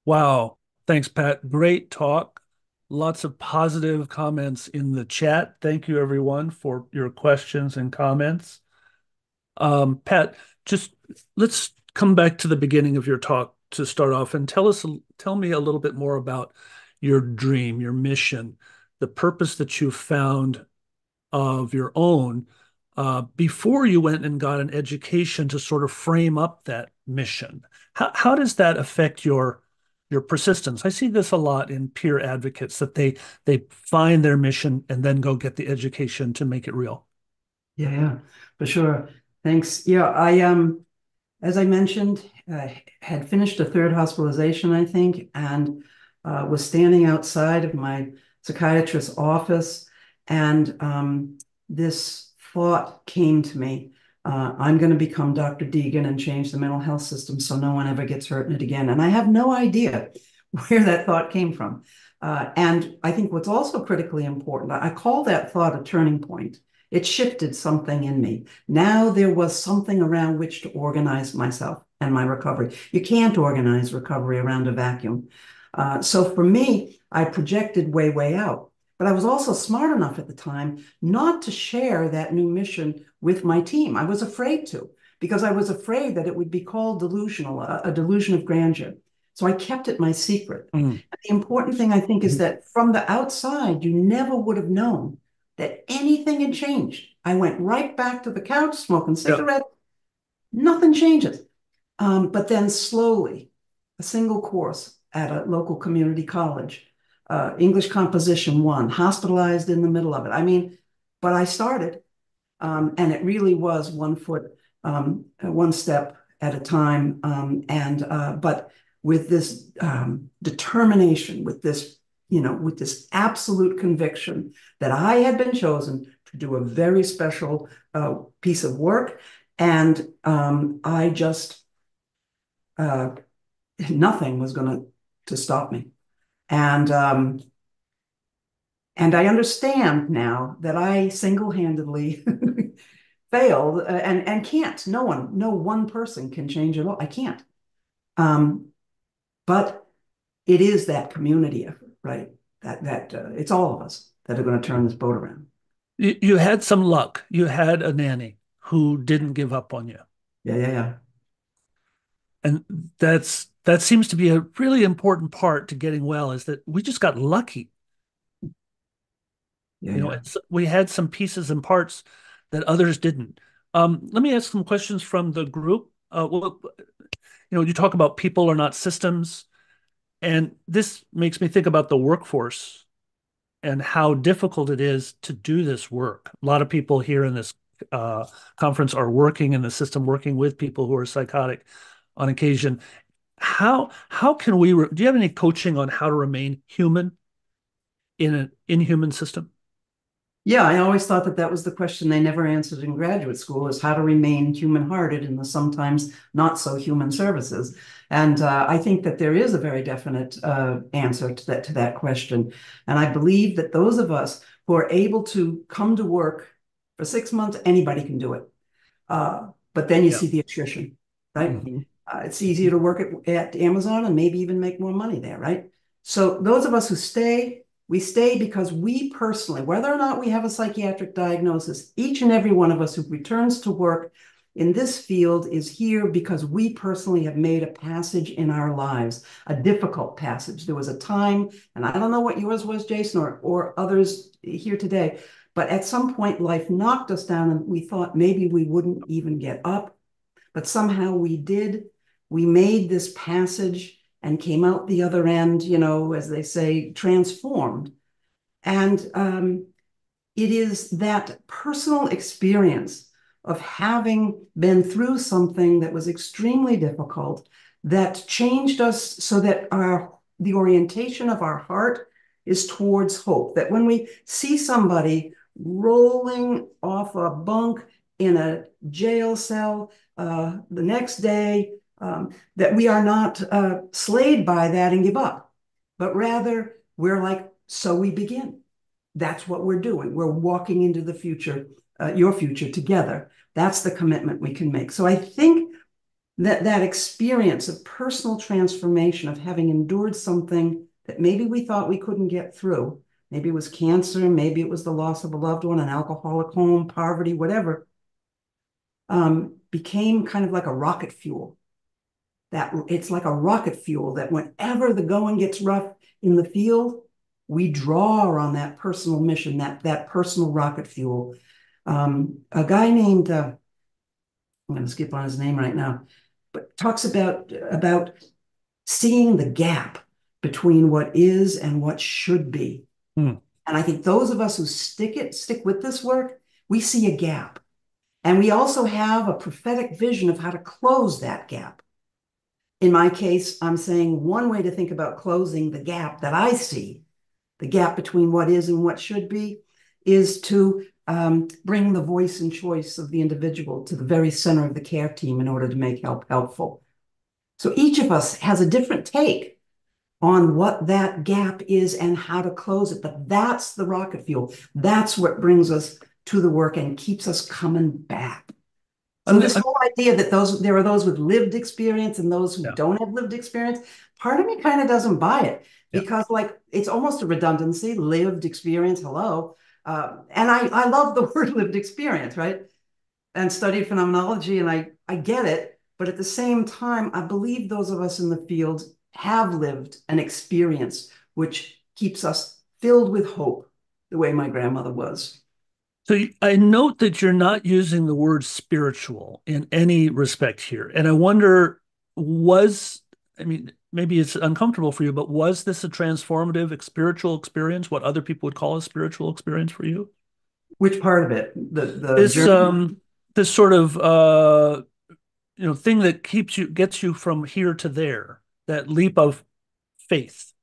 Wow. Thanks, Pat. Great talk. Lots of positive comments in the chat. Thank you, everyone, for your questions and comments. Pat, just let's come back to the beginning of your talk to start off and tell me a little bit more about your dream, your mission, the purpose that you found of your own before you went and got an education to sort of frame up that mission. How does that affect your persistence? I see this a lot in peer advocates that they find their mission and then go get the education to make it real. Yeah, for sure. Thanks. Yeah, as I mentioned, had finished a third hospitalization, I think, and was standing outside of my psychiatrist's office, and this thought came to me. I'm going to become Dr. Deegan and change the mental health system so no one ever gets hurt in it again. And I have no idea where that thought came from. And I think what's also critically important, I call that thought a turning point. It shifted something in me. Now there was something around which to organize myself and my recovery. You can't organize recovery around a vacuum. So for me, I projected way, way out. But I was also smart enough at the time not to share that new mission with my team. I was afraid to, because I was afraid that it would be called delusional, a delusion of grandeur. So I kept it my secret. Mm. The important thing, I think, is that from the outside, you never would have known that anything had changed. I went right back to the couch, smoking Yeah. cigarettes. Nothing changes. But then slowly, a single course at a local community college, English composition one, hospitalized in the middle of it. I mean, but I started, and it really was one foot, one step at a time. But with this determination, with this, with this absolute conviction that I had been chosen to do a very special piece of work, and I just uh, nothing was going to stop me. And and I understand now that I single-handedly failed and can't. No one person can change it all. I can't. Um, but it is that community effort, right? That it's all of us that are going to turn this boat around. You had some luck. You had a nanny who didn't give up on you. Yeah. And that seems to be a really important part to getting well is that we just got lucky. Yeah, yeah. We had some pieces and parts that others didn't. Let me ask some questions from the group. You talk about people are not systems, and this makes me think about the workforce and how difficult it is to do this work. A lot of people here in this uh, conference are working in the system, working with people who are psychotic on occasion. How can do you have any coaching on how to remain human in an inhuman system? Yeah, I always thought that that was the question they never answered in graduate school is how to remain human-hearted in the sometimes not so human services. And I think that there is a very definite answer to that question. And I believe that those of us who are able to come to work for 6 months, anybody can do it. But then you Yeah. see the attrition, right? Mhm. It's easier to work at Amazon and maybe even make more money there, right? So those of us who stay, we stay because we personally, whether or not we have a psychiatric diagnosis, each and every one of us who returns to work in this field is here because we personally have made a passage in our lives, a difficult passage. There was a time, and I don't know what yours was, Jason, or others here today, but at some point life knocked us down and we thought maybe we wouldn't even get up, but somehow we did. We made this passage and came out the other end, as they say, transformed. And it is that personal experience of having been through something that was extremely difficult that changed us so that the orientation of our heart is towards hope. That when we see somebody rolling off a bunk in a jail cell the next day, that we are not slayed by that and give up, but rather we're like, so we begin. That's what we're doing. We're walking into the future, your future together. That's the commitment we can make. So I think that experience of personal transformation, of having endured something that maybe we thought we couldn't get through. Maybe it was cancer, maybe it was the loss of a loved one, an alcoholic home, poverty, whatever, became kind of like a rocket fuel. That it's like a rocket fuel that whenever the going gets rough in the field, we draw on that personal mission, that personal rocket fuel. A guy named I'm going to skip on his name right now, but talks about seeing the gap between what is and what should be. Hmm. And I think those of us who stick with this work, we see a gap. And we also have a prophetic vision of how to close that gap. In my case, I'm saying one way to think about closing the gap that I see, the gap between what is and what should be, is to bring the voice and choice of the individual to the very center of the care team in order to make help helpful. So each of us has a different take on what that gap is and how to close it. But that's the rocket fuel. That's what brings us to the work and keeps us coming back. So I'm, this I'm, whole idea that there are those with lived experience and those who yeah, don't have lived experience, part of me kind of doesn't buy it yeah. because like it's almost a redundancy, lived experience, hello. And I love the word lived experience, right? And studied phenomenology and I get it. But at the same time, I believe those of us in the field have lived an experience which keeps us filled with hope, the way my grandmother was. So I note that you're not using the word spiritual in any respect here. And I wonder, I mean, maybe it's uncomfortable for you, but was this a transformative spiritual experience, what other people would call a spiritual experience for you? Which part of it? The This journey? this sort of thing that gets you from here to there, that leap of faith.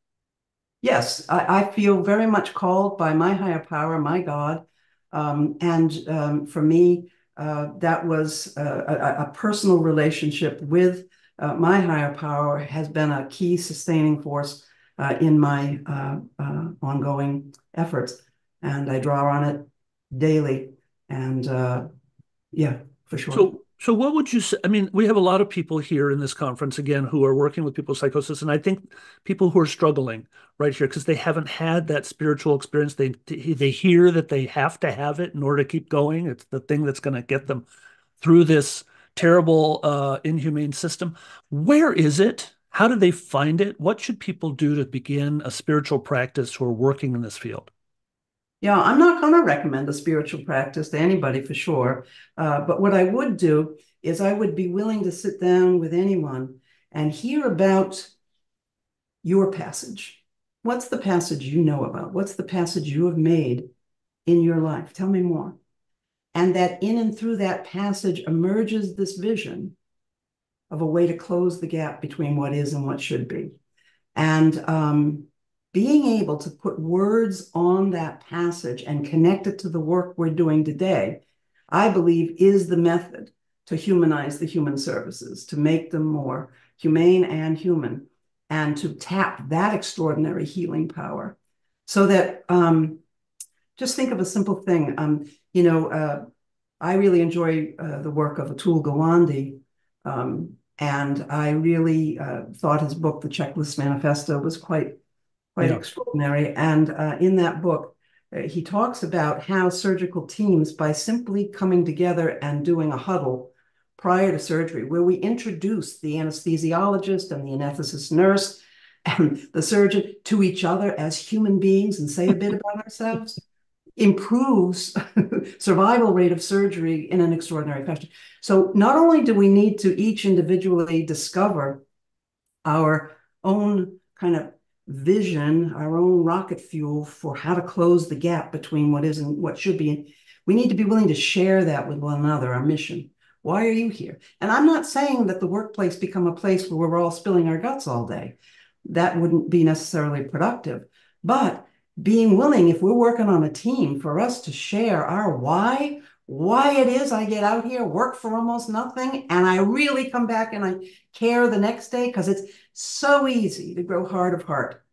Yes, I feel very much called by my higher power, my God. For me, that was a personal relationship with my higher power has been a key sustaining force in my ongoing efforts. And I draw on it daily. And yeah, for sure. So what would you say? I mean, we have a lot of people here in this conference again who are working with people with psychosis, and I think people who are struggling right here because they haven't had that spiritual experience. They hear that they have to have it in order to keep going. It's the thing that's going to get them through this terrible, inhumane system. Where is it? How do they find it? What should people do to begin a spiritual practice who are working in this field? Yeah, I'm not going to recommend a spiritual practice to anybody for sure. But what I would do is I would be willing to sit down with anyone and hear about your passage. What's the passage you know about? What's the passage you have made in your life? Tell me more. And that in and through that passage emerges this vision of a way to close the gap between what is and what should be. And being able to put words on that passage and connect it to the work we're doing today, I believe is the method to humanize the human services, to make them more humane and human, and to tap that extraordinary healing power. So that just think of a simple thing. I really enjoy the work of Atul Gawande. And I really thought his book, The Checklist Manifesto, was quite Yeah. extraordinary. And in that book, he talks about how surgical teams, by simply coming together and doing a huddle prior to surgery, where we introduce the anesthesiologist and the anesthetist nurse and the surgeon to each other as human beings and say a bit about ourselves, improves survival rate of surgery in an extraordinary fashion. So not only do we need to each individually discover our own kind of vision, our own rocket fuel for how to close the gap between what is and what should be. We need to be willing to share that with one another, our mission. Why are you here? And I'm not saying that the workplace become a place where we're all spilling our guts all day. That wouldn't be necessarily productive. But being willing, if we're working on a team, for us to share our why it is I get out here, work for almost nothing, and I really come back and I care the next day, because it's so easy to grow hard of heart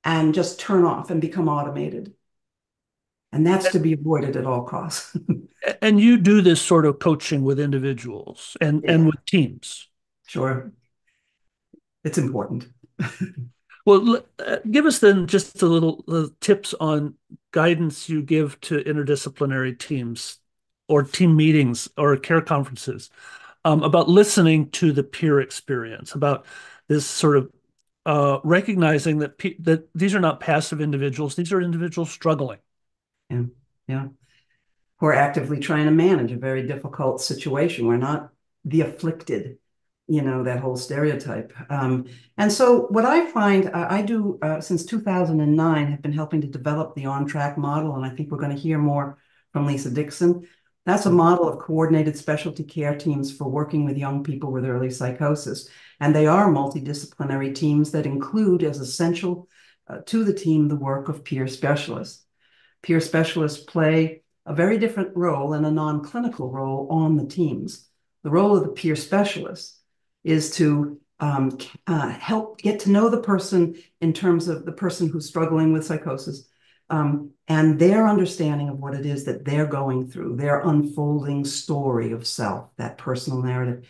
and just turn off and become automated. And that's to be avoided at all costs. And you do this sort of coaching with individuals and Yeah. with teams. Sure. It's important. Well, give us then just a little tips on guidance you give to interdisciplinary teams or team meetings or care conferences about listening to the peer experience, about this sort of recognizing that that these are not passive individuals; these are individuals struggling. Yeah. Yeah. We're actively trying to manage a very difficult situation. We're not the afflicted, that whole stereotype. And so what I find I do since 2009 have been helping to develop the on track model. And I think we're going to hear more from Lisa Dixon. That's a model of coordinated specialty care teams for working with young people with early psychosis. And they are multidisciplinary teams that include as essential to the team the work of peer specialists. Peer specialists play a very different role and a non-clinical role on the teams. The role of the peer specialist is to help get to know the person in terms of the person who's struggling with psychosis and their understanding of what it is that they're going through, their unfolding story of self, that personal narrative,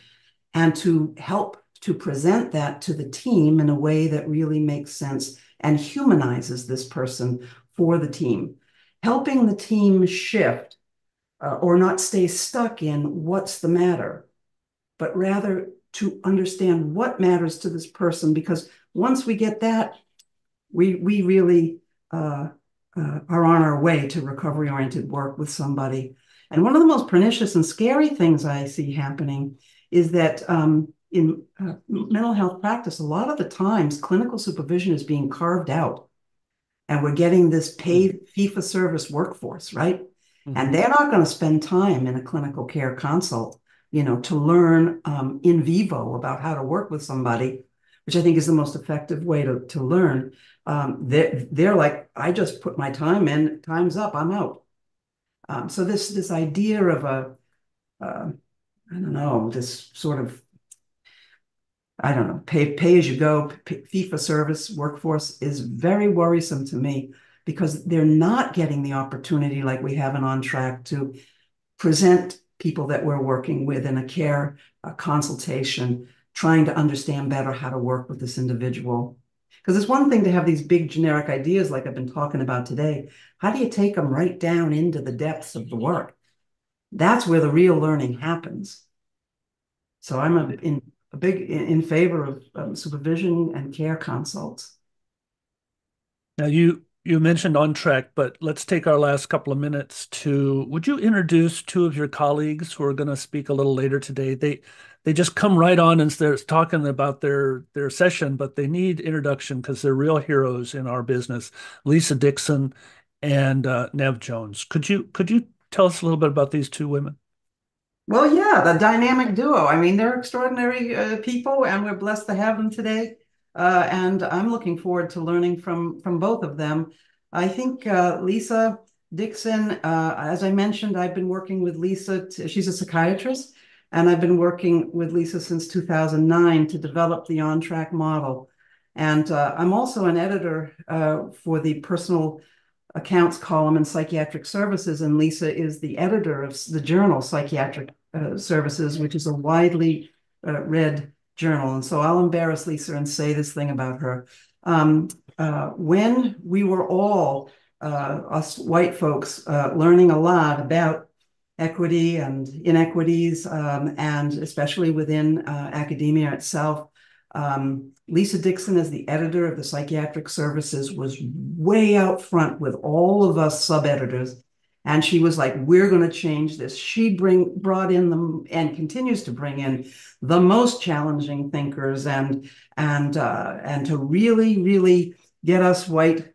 and to help to present that to the team in a way that really makes sense and humanizes this person for the team, helping the team shift or not stay stuck in what's the matter, but rather to understand what matters to this person. Because once we get that, we really are on our way to recovery-oriented work with somebody. And one of the most pernicious and scary things I see happening is that in mental health practice, a lot of the times clinical supervision is being carved out and we're getting this paid fee-for-service workforce, right? Mm-hmm. And they're not going to spend time in a clinical care consult, to learn in vivo about how to work with somebody, which I think is the most effective way to learn. They're like, I just put my time in, time's up, I'm out. So this idea of I don't know, this sort of, I don't know, pay as you go, fee for service workforce is very worrisome to me because they're not getting the opportunity like we have in On Track to present people that we're working with in a consultation, trying to understand better how to work with this individual. Because it's one thing to have these big generic ideas like I've been talking about today. How do you take them right down into the depths of the work? That's where the real learning happens. So I'm a big in favor of supervision and care consults. Now you mentioned On Track, but let's take our last couple of minutes to, would you introduce two of your colleagues who are going to speak a little later today? They just come right on and they're talking about their session, but they need introduction because they're real heroes in our business. Lisa Dixon and Nev Jones. Could you tell us a little bit about these two women? Well, yeah, the dynamic duo. I mean, they're extraordinary people, and we're blessed to have them today. And I'm looking forward to learning from both of them. I think Lisa Dixon, as I mentioned, I've been working with Lisa. She's a psychiatrist, and I've been working with Lisa since 2009 to develop the On Track model. And I'm also an editor for the personal accounts column in Psychiatric Services, and Lisa is the editor of the journal Psychiatric Services, which is a widely read journal. And so I'll embarrass Lisa and say this thing about her. When we were all, us white folks, learning a lot about equity and inequities, and especially within academia itself, Lisa Dixon, as the editor of the Psychiatric Services, was way out front with all of us sub-editors. And she was like, we're going to change this. She brought in them and continues to bring in the most challenging thinkers and to really, really get us white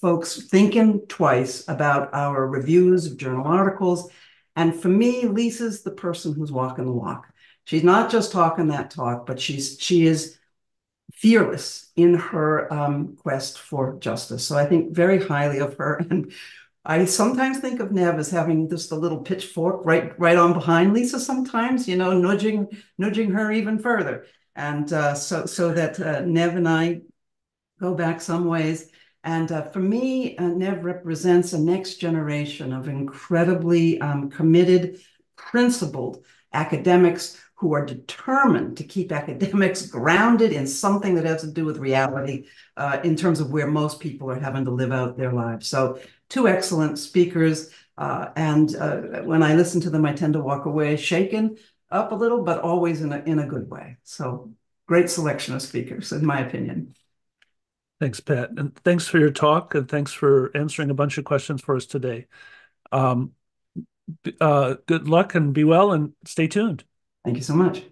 folks thinking twice about our reviews of journal articles. And for me, Lisa's the person who's walking the walk. She's not just talking that talk, but she is fearless in her quest for justice. So I think very highly of her. And I sometimes think of Nev as having just a little pitchfork right on behind Lisa sometimes, nudging her even further. And so that Nev and I go back some ways. And for me, Nev represents a next generation of incredibly committed, principled academics who are determined to keep academics grounded in something that has to do with reality in terms of where most people are having to live out their lives. So two excellent speakers. And when I listen to them, I tend to walk away shaken up a little, but always in a good way. So great selection of speakers, in my opinion. Thanks, Pat. And thanks for your talk, and thanks for answering a bunch of questions for us today. Um, Good luck and be well, and stay tuned. Thank you so much.